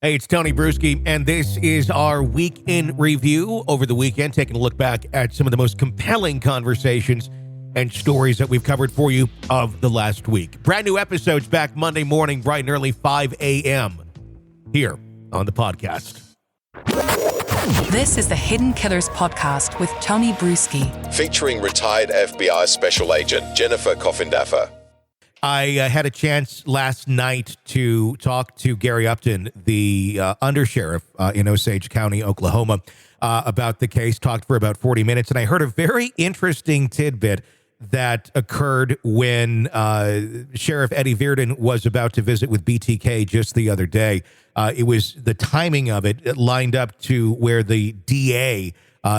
Hey, it's Tony Brueski, and this is our week in review over the weekend, taking a look back at some of the most compelling conversations and stories that we've covered for you of the last week. Brand new episodes back Monday morning, bright and early, 5 a.m. here on the podcast. This is the Hidden Killers podcast with Tony Brueski. Featuring retired FBI Special Agent Jennifer Coffindaffer. I had a chance last night to talk to Gary Upton, the undersheriff in Osage County, Oklahoma, about the case. Talked for about 40 minutes, and I heard a very interesting tidbit that occurred when Sheriff Eddie Virden was about to visit with BTK just the other day. It was the timing of it lined up to where the DA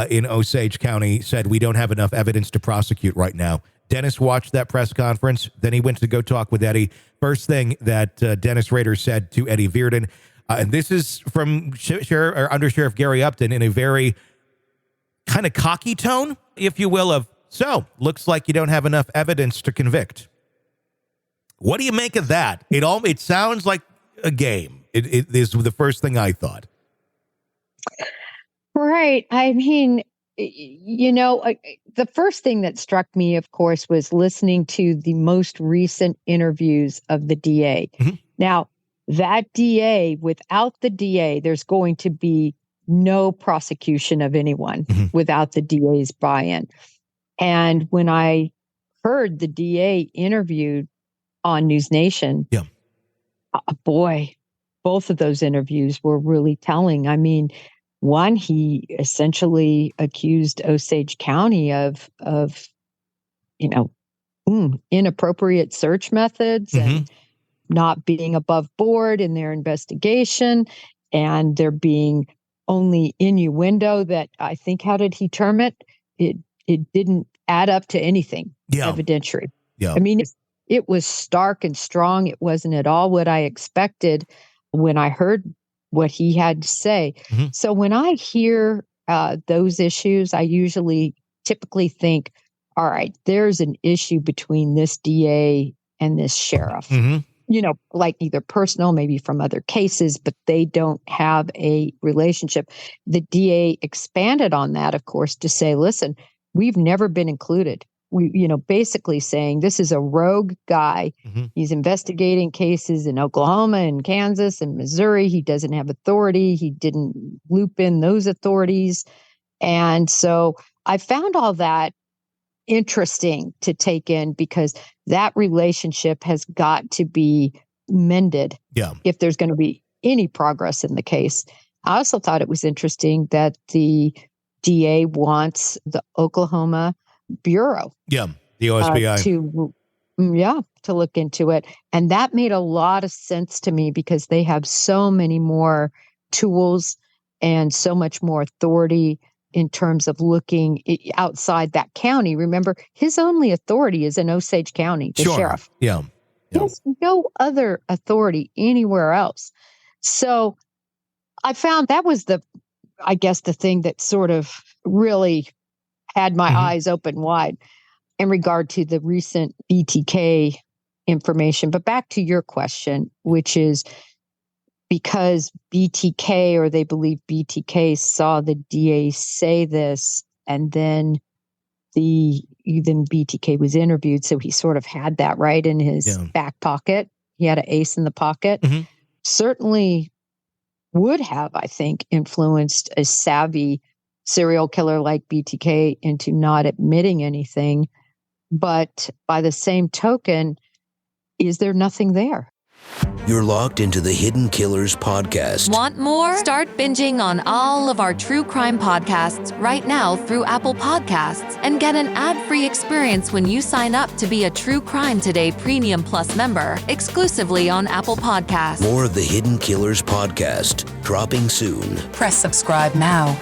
in Osage County said, we don't have enough evidence to prosecute right now. Dennis watched that press conference. Then he went to go talk with Eddie. First thing that Dennis Rader said to Eddie Virden, and this is from Undersheriff Gary Upton in a very kind of cocky tone, if you will, of, so, looks like you don't have enough evidence to convict. What do you make of that? It sounds like a game. It is the first thing I thought. Right. I mean, the first thing that struck me, of course, was listening to the most recent interviews of the DA. Mm-hmm. Now, that DA, without the DA, there's going to be no prosecution of anyone without the DA's buy-in. And when I heard the DA interviewed on News Nation, boy, both of those interviews were really telling. I mean, one, he essentially accused Osage County of inappropriate search methods and not being above board in their investigation, and there being only innuendo that, I think, how did he term it? It didn't add up to anything evidentiary. Yeah. I mean, it was stark and strong. It wasn't at all what I expected when I heard what he had to say. Mm-hmm. So when I hear those issues, I typically think, all right, there's an issue between this DA and this sheriff. Mm-hmm. Like either personal, maybe from other cases, but they don't have a relationship. The DA expanded on that, of course, to say, listen, we've never been included. We, basically saying this is a rogue guy. Mm-hmm. He's investigating cases in Oklahoma and Kansas and Missouri. He doesn't have authority. He didn't loop in those authorities. And so I found all that interesting to take in, because that relationship has got to be mended if there's going to be any progress in the case. I also thought it was interesting that the DA wants the Oklahoma Bureau. The OSBI. To look into it. And that made a lot of sense to me, because they have so many more tools and so much more authority in terms of looking outside that county. Remember, his only authority is in Osage County, the sheriff. Yeah. He has no other authority anywhere else. So I found that was the thing that sort of really had my eyes open wide in regard to the recent BTK information. But back to your question, which is because BTK, or they believe BTK, saw the DA say this, and then BTK was interviewed, so he sort of had that right in his back pocket. He had an ace in the pocket. Mm-hmm. Certainly would have, I think, influenced a savvy serial killer like BTK into not admitting anything. But by the same token, is there nothing there? You're locked into the Hidden Killers podcast. Want more? Start binging on all of our true crime podcasts right now through Apple Podcasts, and get an ad-free experience when you sign up to be a True Crime Today Premium Plus member, exclusively on Apple Podcasts. More of the Hidden Killers podcast, dropping soon. Press subscribe now.